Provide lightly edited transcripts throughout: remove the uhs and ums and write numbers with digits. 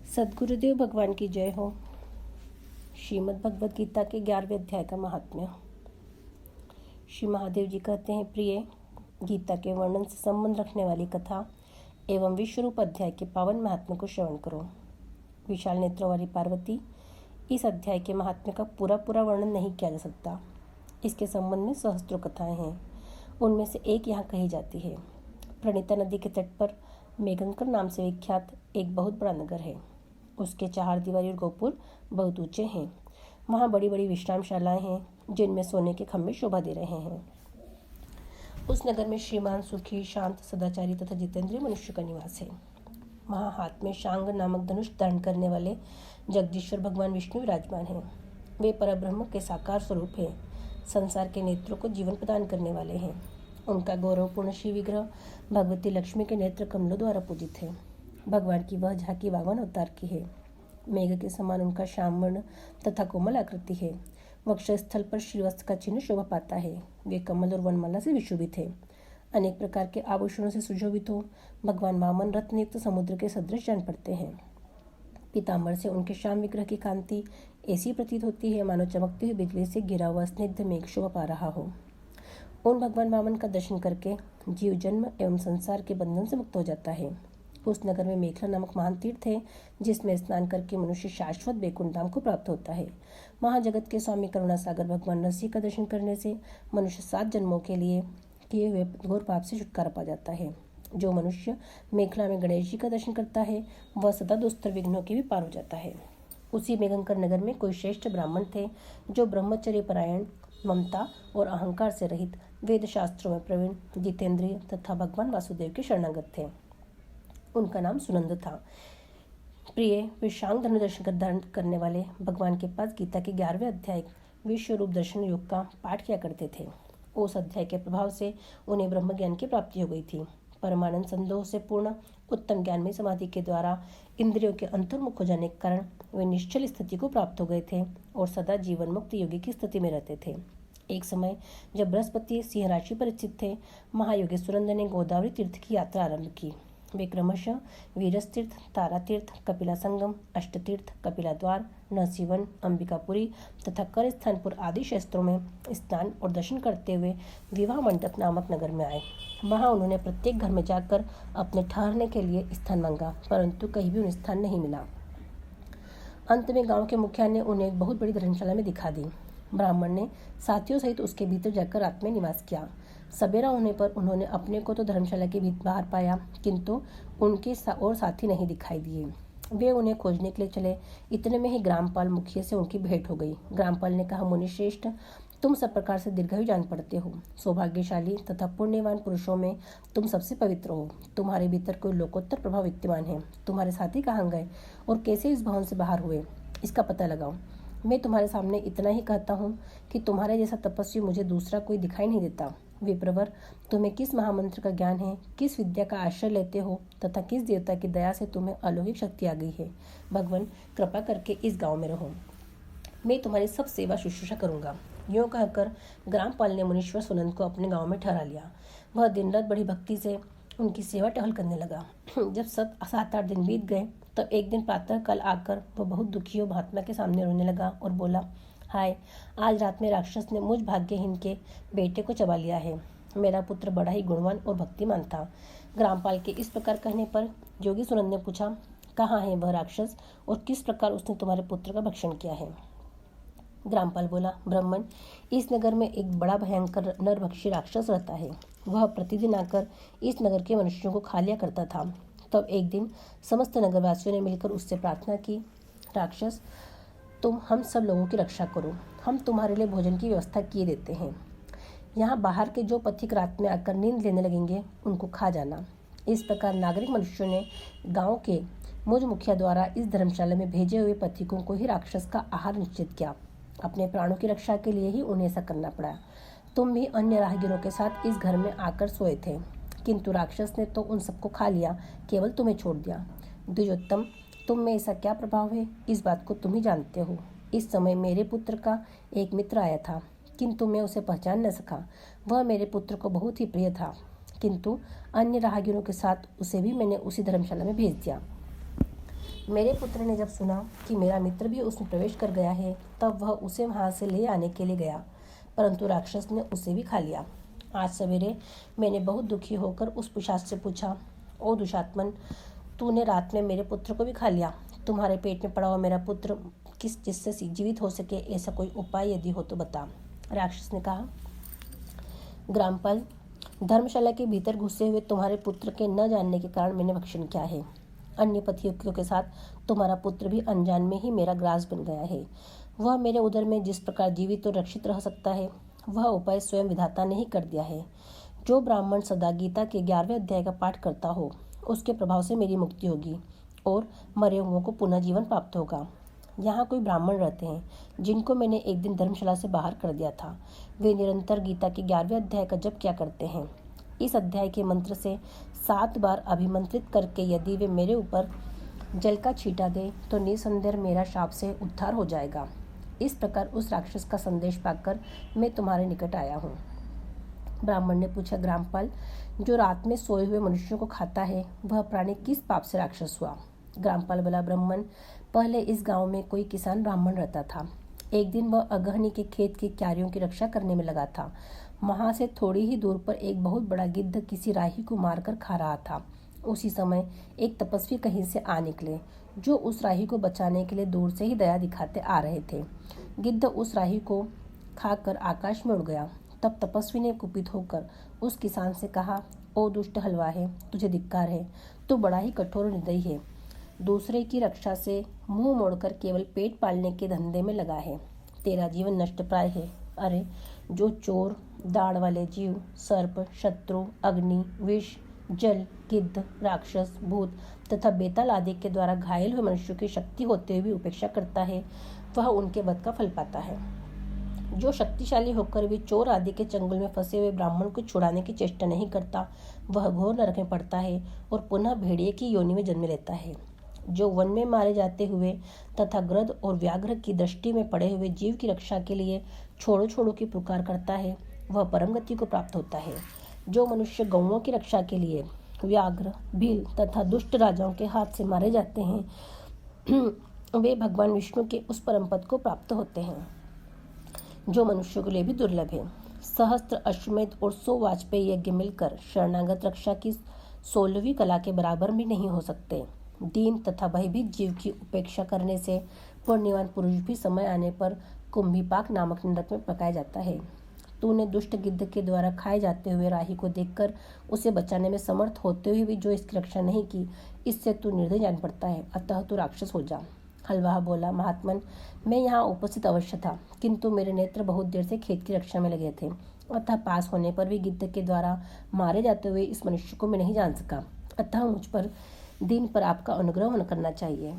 सद्गुरुदेव भगवान की जय हो। श्रीमद् भगवद गीता के 11वें अध्याय का महात्म्य। श्री महादेव जी कहते हैं, प्रिय, गीता के वर्णन से संबंध रखने वाली कथा एवं विश्वरूप अध्याय के पावन महात्म्य को श्रवण करो। विशाल नेत्रों वाली पार्वती, इस अध्याय के महात्म्य का पूरा वर्णन नहीं किया जा सकता। इसके संबंध में सहस्त्रों कथाएं हैं। उनमें से एक यहाँ कही जाती है। प्रणीता नदी के तट पर मेघंकर नाम से विख्यात एक बहुत बड़ा नगर है। उसके चहारदीवारी और गोपुर बहुत ऊंचे हैं। वहाँ बड़ी बड़ी विश्रामशालाएं हैं जिनमें सोने के खंभे शोभा दे रहे हैं। उस नगर में श्रीमान, सुखी, शांत, सदाचारी तथा जितेंद्रिय मनुष्य का निवास है। वहाँ हाथ में शांग नामक धनुष धारण करने वाले जगदीश्वर भगवान विष्णु विराजमान हैं। वे परब्रह्म के साकार स्वरूप हैं। संसार के नेत्रों को जीवन प्रदान करने वाले हैं। उनका गौरवपूर्ण श्री विग्रह भगवती लक्ष्मी के नेत्र कमलों द्वारा पूजित है। भगवान की वह झांकी वामन अवतार की है। मेघ के समान उनका श्यामवर्ण तथा कोमल आकृति है। वक्षस्थल पर श्रीवस्त्र का चिन्ह शोभा पाता है। वे कमल और वनमाला से विशोभित है। अनेक प्रकार के आभूषणों से सुशोभित हो भगवान वामन रत्नयुक्त समुद्र के सदृश जान पड़ते हैं। पीताम्बर से उनके श्याम विग्रह की कांति ऐसी प्रतीत होती है मानो चमकती हुई बिजली से घिरा हुआ स्निग्ध मेघ शोभा पा रहा हो। उन भगवान वामन का दर्शन करके जीव जन्म एवं संसार के बंधन से मुक्त हो जाता है। उस नगर में मेखला नामक महान तीर्थ है जिसमें स्नान करके मनुष्य शाश्वत वैकुंठ धाम को प्राप्त होता है। वहाँ जगत के स्वामी करुणा सागर भगवान नरसिंह का दर्शन करने से मनुष्य 7 जन्मों के लिए किए हुए घोर पाप से छुटकारा पा जाता है। जो मनुष्य मेखला में गणेश जी का दर्शन करता है वह सदा दुस्तर विघ्नों के भी पार हो जाता है। उसी मेघंकर नगर में कोई श्रेष्ठ ब्राह्मण थे जो ब्रह्मचर्य परायण, ममता और अहंकार से रहित, वेद शास्त्रों में प्रवीण, जितेंद्रिय तथा भगवान वासुदेव के शरणागत थे। उनका नाम सुनंद था। प्रिय, वे शांग धनुर्दर्शन का धारण करने वाले भगवान के पास गीता के 11वें अध्याय विश्व रूप दर्शन योग का पाठ किया करते थे। उस अध्याय के प्रभाव से उन्हें ब्रह्म ज्ञान की प्राप्ति हो गई थी। परमानंद संदोह से पूर्ण उत्तम ज्ञान में समाधि के द्वारा इंद्रियों के अंतर्मुख हो जाने के कारण वे निश्चल स्थिति को प्राप्त हो गए थे और सदा जीवन मुक्त योगी की स्थिति में रहते थे। एक समय जब बृहस्पति सिंह राशि पर स्थित थे, महायोगी सुनंद ने गोदावरी तीर्थ की यात्रा आरंभ की। वे क्रमशः वीरस तीर्थ, तारा तीर्थ, कपिला संगम, अष्टतीर्थ, कपिला द्वार, नरसिंहवन, अंबिकापुरी तथा कर स्थानपुर आदि क्षेत्रों में स्नान और दर्शन करते हुए विवाह मंडप नामक नगर में आए। वहां उन्होंने प्रत्येक घर में जाकर अपने ठहरने के लिए स्थान मांगा, परंतु कहीं भी उन्हें स्थान नहीं मिला। अंत में गांव के मुखिया ने उन्हें एक बहुत बड़ी धर्मशाला में दिखा दी। ब्राह्मण ने साथियों सहित उसके भीतर जाकर रात में निवास किया। सवेरा होने पर उन्होंने अपने को तो धर्मशाला के भीतर बाहर पाया, किंतु उनके और साथी नहीं दिखाई दिए। वे उन्हें खोजने के लिए चले। इतने में ही ग्रामपाल मुखिया से उनकी भेंट हो गई। ग्रामपाल ने कहा, मुनि श्रेष्ठ, तुम सब प्रकार से दीर्घायु जान पड़ते हो। सौभाग्यशाली तथा पुण्यवान पुरुषों में तुम सबसे पवित्र हो। तुम्हारे भीतर कोई लोकोत्तर प्रभाव विद्यमान है। तुम्हारे साथी कहाँ गए और कैसे इस भवन से बाहर हुए, इसका पता लगाओ। मैं तुम्हारे सामने इतना ही कहता हूँ कि तुम्हारे जैसा तपस्वी मुझे दूसरा कोई दिखाई नहीं देता। विप्रवर, तुम्हें किस महामंत्र का ज्ञान है, किस विद्या का आश्रय लेते हो तथा किस देवता की दया से तुम्हें अलौकिक शक्ति आ गई है। भगवान, कृपा करके इस गांव में रहो। मैं तुम्हारी सब सेवा शुश्रूषा करूंगा। यूँ कहकर ग्रामपाल ने मुनीश्वर सुनंद को अपने गांव में ठहरा लिया। वह दिन रात बड़ी भक्ति से उनकी सेवा टहल करने लगा। जब 7-8 दिन बीत गए तब एक दिन प्रातः काल आकर वह बहुत दुखी हो महात्मा के सामने रोने लगा और बोला, हाय, आज रात में राक्षस ने मुझ भाग्यहीन के बेटे को चबा लिया है। मेरा पुत्र बड़ा ही गुणवान और भक्तिमान था। ग्रामपाल के इस प्रकार कहने पर योगी सुनंद ने पूछा, कहाँ है वह राक्षस और किस प्रकार उसने तुम्हारे पुत्र का भक्षण किया है। ग्रामपाल बोला, ब्राह्मण, इस नगर में एक बड़ा भयंकर नरभक्षी राक्षस रहता है। वह प्रतिदिन आकर इस नगर के मनुष्यों को खा लिया करता था। तब एक दिन समस्त नगरवासियों ने मिलकर उससे प्रार्थना की, राक्षस, तुम हम सब लोगों की रक्षा करो। हम तुम्हारे लिए भोजन की व्यवस्था किए देते हैं। यहाँ बाहर के जो पथिक रात में आकर नींद लेने लगेंगे उनको खा जाना। इस प्रकार नागरिक मनुष्यों ने गांव के मुझ मुखिया द्वारा इस धर्मशाला में भेजे हुए पथिकों को ही राक्षस का आहार निश्चित किया। अपने प्राणों की रक्षा के लिए ही उन्हें ऐसा करना पड़ा। तुम भी अन्य राहगीरों के साथ इस घर में आकर सोए थे, किंतु राक्षस ने तो उन सबको खा लिया, केवल तुम्हें छोड़ दिया। द्विजोत्तम, तुम में ऐसा क्या प्रभाव है, इस बात को तुम ही जानते हो। इस समय मेरे पुत्र का एक मित्र आया था, किंतु मैं उसे पहचान न सका। वह मेरे पुत्र को बहुत ही प्रिय था, किंतु अन्य राहगीरों के साथ उसे भी मैंने उसी धर्मशाला में भेज दिया। मेरे पुत्र ने जब सुना कि मेरा मित्र भी उसमें प्रवेश कर गया है, तब वह उसे वहां से ले आने के लिए गया, परंतु राक्षस ने उसे भी खा लिया। आज सवेरे मैंने बहुत दुखी होकर उस पिशाच से पूछा, ओ दुष्टात्मन, तूने रात में मेरे पुत्र को भी खा लिया। तुम्हारे पेट में पड़ा हुआ मेरा पुत्र जिससे जीवित हो सके, ऐसा कोई उपाय यदि हो तो बता। राक्षस ने कहा, ग्रामपाल, धर्मशाला के भीतर घुसे हुए तुम्हारे पुत्र के न जानने के कारण मैंने भक्षण किया है। अन्य पतियों के साथ तुम्हारा पुत्र भी अनजान में ही मेरा ग्रास बन गया है। वह मेरे उदर में जिस प्रकार जीवित और रक्षित रह सकता है, वह उपाय स्वयं विधाता ने ही कर दिया है। जो ब्राह्मण सदा गीता के 11वें अध्याय का पाठ करता हो, उसके प्रभाव से मेरी मुक्ति होगी और मरे हुओं को पुनः जीवन प्राप्त होगा। यहाँ कोई ब्राह्मण रहते हैं जिनको मैंने एक दिन धर्मशाला से बाहर कर दिया था। वे निरंतर गीता के 11वें अध्याय का जप किया करते हैं। इस अध्याय के मंत्र से 7 बार अभिमंत्रित करके यदि वे मेरे ऊपर जल का छींटा दे तो निसंदेह मेरा शाप से उद्धार हो जाएगा। इस प्रकार उस राक्षस का संदेश पाकर मैं तुम्हारे निकट आया हूँ। ब्राह्मण ने पूछा, ग्रामपाल, जो रात में सोए हुए मनुष्यों को खाता है, वह प्राणी किस पाप से राक्षस हुआ? ग्रामपाल बोला, ब्राह्मण, पहले इस गांव में कोई किसान ब्राह्मण रहता था। एक दिन वह अगहनी के खेत की क्यारियों की रक्षा करने में लगा था। वहां से थोड़ी ही दूर पर एक बहुत बड़ा गिद्ध किसी राही को मारकर खा रहा था। उसी समय एक तपस्वी कहीं से आ निकले, जो उस राही को बचाने के लिए दूर से ही दया दिखाते आ रहे थे। गिद्ध उस राही को खाकर आकाश में उड़ गया। तब तपस्वी ने कुपित होकर उस किसान से कहा, ओ दुष्ट हलवाहे, तुझे धिक्कार है, तू बड़ा ही कठोर और निर्दयी है। दूसरे की रक्षा से मुंह मोड़कर केवल पेट पालने के धंधे में लगा है। तेरा जीवन नष्ट प्राय है। अरे, जो चोर, दाढ़ वाले जीव, सर्प, शत्रु, अग्नि, विष, जल, गिद्ध, राक्षस, भूत तथा बेताल आदि के द्वारा घायल हुए मनुष्यों की शक्ति होते हुए भी उपेक्षा करता है, वह उनके वध का फल पाता है। जो शक्तिशाली होकर भी चोर आदि के चंगुल में फंसे हुए ब्राह्मण को छुड़ाने की चेष्टा नहीं करता, वह घोर नरक में पड़ता है और पुनः भेड़िए की योनि में जन्म लेता है। जो वन में मारे जाते हुए तथा गृध और व्याघ्र की दृष्टि में पड़े हुए जीव की रक्षा के लिए छोड़ो छोड़ो की पुकार करता है, वह परम गति को प्राप्त होता है। जो मनुष्य गौओं की रक्षा के लिए व्याघ्र, भील तथा दुष्ट राजाओं के हाथ से मारे जाते हैं, वे भगवान विष्णु के उस परम पद को प्राप्त होते हैं, जो मनुष्यों के लिए भी दुर्लभ है। सहस्त्र अश्वमेध और 100 वाजपेयी यज्ञ मिलकर शरणागत रक्षा की 16वीं कला के बराबर भी नहीं हो सकते। दीन तथा भयभीत जीव की उपेक्षा करने से पुण्यवान पुरुष भी समय आने पर कुंभीपाक नामक नरक में पकाया जाता है। तूने दुष्ट गिद्ध के द्वारा खाए जाते हुए राही को देखकर उसे बचाने में समर्थ होते हुए भी जो इसकी रक्षा नहीं की, इससे तू निर्दय जान पड़ता है, अतः तू राक्षस हो जा। हलवाहा बोला, महात्मन, मैं यहाँ उपस्थित अवश्य था, किंतु मेरे नेत्र बहुत देर से खेत की रक्षा में लगे थे, अतः पास होने पर भी गिद्ध के द्वारा मारे जाते हुए इस मनुष्य को मैं नहीं जान सका, अतः मुझ पर दिन पर आपका अनुग्रह करना चाहिए।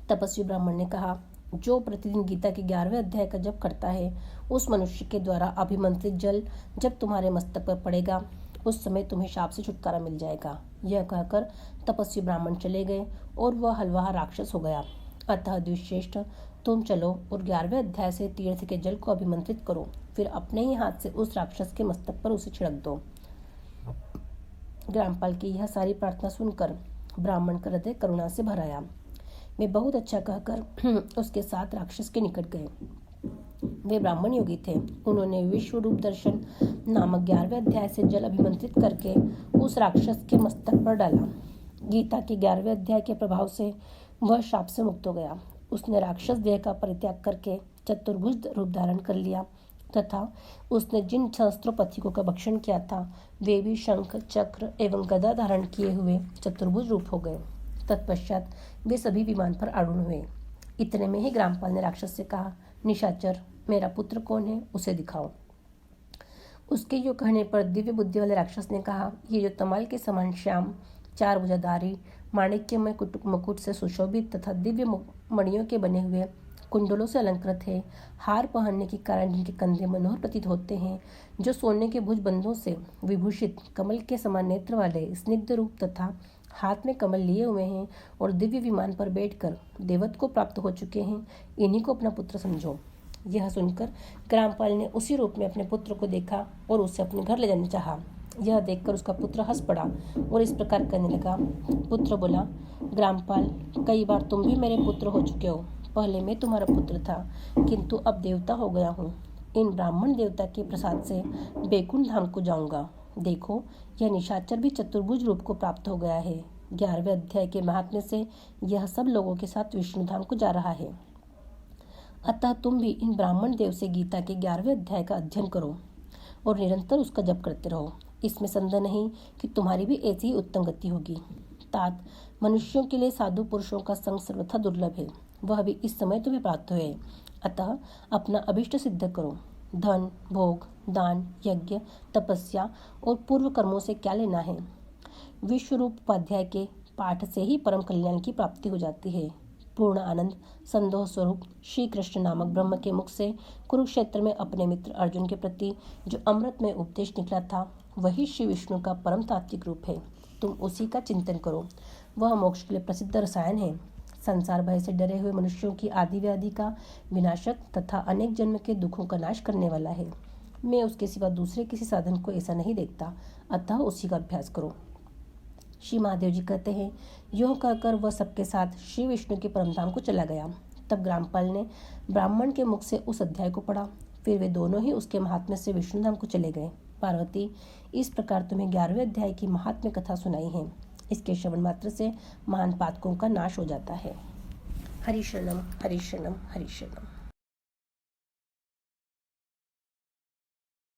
तपस्वी ब्राह्मण ने कहा, जो प्रतिदिन गीता के 11वें अध्याय का जप करता है, उस मनुष्य के द्वारा अभिमंत्रित जल जब तुम्हारे मस्तक पर पड़ेगा, उस समय तुम्हें शाप से छुटकारा मिल जाएगा। यह कहकर तपस्वी ब्राह्मण चले गए और वह हलवाहा राक्षस हो गया। अतः द्विश्रेष्ठ, तुम चलो और 11वें अध्याय से तीर्थ के जल को अभिमंत्रित करो, फिर अपने ही हाथ से उस राक्षस के मस्तक पर उसे छिड़क दो। ग्रामपाल की यह सारी प्रार्थना सुनकर ब्राह्मण का हृदय करुणा से भर आया। वे बहुत अच्छा कहकर उसके साथ राक्षस के निकट गए। वे ब्राह्मण योगी थे। उन्होंने विश्व रूप दर्शन नामक 11वें अध्याय से जल अभिमंत्रित करके उस राक्षस के मस्तक पर डाला। गीता के 11वें अध्याय के प्रभाव से वह शाप से मुक्त हो गया। उसने राक्षस देह का परित्याग करके चतुर्भुज रूप धारण कर लिया तथा उसने जिन सहस्त्रों पथिकों का भक्षण किया था, वे भी शंख, चक्र एवं गदा धारण किए हुए चतुर्भुज रूप हो गए। तत्पश्चात वे सभी विमान पर आरूढ़ हुए। इतने में ही ग्रामपाल ने राक्षस से कहा, निशाचर, मेरा पुत्र कौन है, उसे दिखाओ। उसके यो कहने पर दिव्य बुद्धि वाले राक्षस ने कहा, ये जो तमाल के समान श्याम, 4 भुजाधारी, माणिक्यमय मुकुट से सुशोभित तथा दिव्य मणियों के बने हुए कुंडलों से अलंकृत है, हार पहनने के कारण जिनके कंधे मनोहर प्रतीत होते हैं, जो सोने के भुजबंधों से विभूषित, कमल के समान नेत्र वाले, स्निग्ध रूप तथा हाथ में कमल लिए हुए हैं और दिव्य विमान पर बैठकर देवत्व को प्राप्त हो चुके हैं, इन्हीं को अपना पुत्र समझो। यह सुनकर ग्रामपाल ने उसी रूप में अपने पुत्र को देखा और उसे अपने घर ले जाना चाहा। यह देखकर उसका पुत्र हंस पड़ा और इस प्रकार कहने लगा। पुत्र बोला, ग्रामपाल, कई बार तुम भी मेरे पुत्र हो चुके हो। पहले मैं तुम्हारा पुत्र था, किंतु अब देवता हो गया हूँ। इन ब्राह्मण देवता के प्रसाद से बैकुंठ धाम को जाऊंगा। देखो, यह निशाचर भी चतुर्भुज रूप को प्राप्त हो गया है। 11वें अध्याय के महात्म्य से यह सब लोगों के साथ विष्णु धाम को जा रहा है। अतः तुम भी इन ब्राह्मण देव से गीता के 11वें अध्याय का अध्ययन करो और निरंतर उसका जप करते रहो। इसमें संदेह नहीं कि तुम्हारी भी ऐसी ही उत्तम गति होगी। तात, मनुष्यों के लिए साधु पुरुषों का संग सर्वथा दुर्लभ है, वह भी इस समय तुम्हें प्राप्त हुए। अतः अपना अभिष्ट सिद्ध करो। धन, भोग, दान, यज्ञ, तपस्या और पूर्व कर्मों से क्या लेना है। विश्वरूप उपाध्याय के पाठ से ही परम कल्याण की प्राप्ति हो जाती है। पूर्ण आनंद संदोह स्वरूप श्री कृष्ण नामक ब्रह्म के मुख से कुरुक्षेत्र में अपने मित्र अर्जुन के प्रति जो अमृत में उपदेश निकला था, वही श्री विष्णु का परम तात्विक रूप है। तुम उसी का चिंतन करो। वह मोक्ष के लिए प्रसिद्ध रसायन है। संसार भय से डरे हुए मनुष्यों की आदि व्याधि का विनाशक तथा अनेक जन्म के दुखों का नाश करने वाला है। मैं उसके सिवा दूसरे किसी साधन को ऐसा नहीं देखता, अतः उसी का अभ्यास करो। श्री महादेव जी कहते हैं, यह कहकर वह सबके साथ श्री विष्णु के परमधाम को चला गया। तब ग्रामपाल ने ब्राह्मण के मुख से उस अध्याय को पढ़ा। फिर वे दोनों ही उसके महात्म्य से विष्णु धाम को चले गए। पार्वती, इस प्रकार तुम्हें 11वें अध्याय की महात्म्य कथा सुनाई है। इसके श्रवण मात्र से महान पातकों का नाश हो जाता है। हरि शरणम, हरि शरणम, हरि शरणम।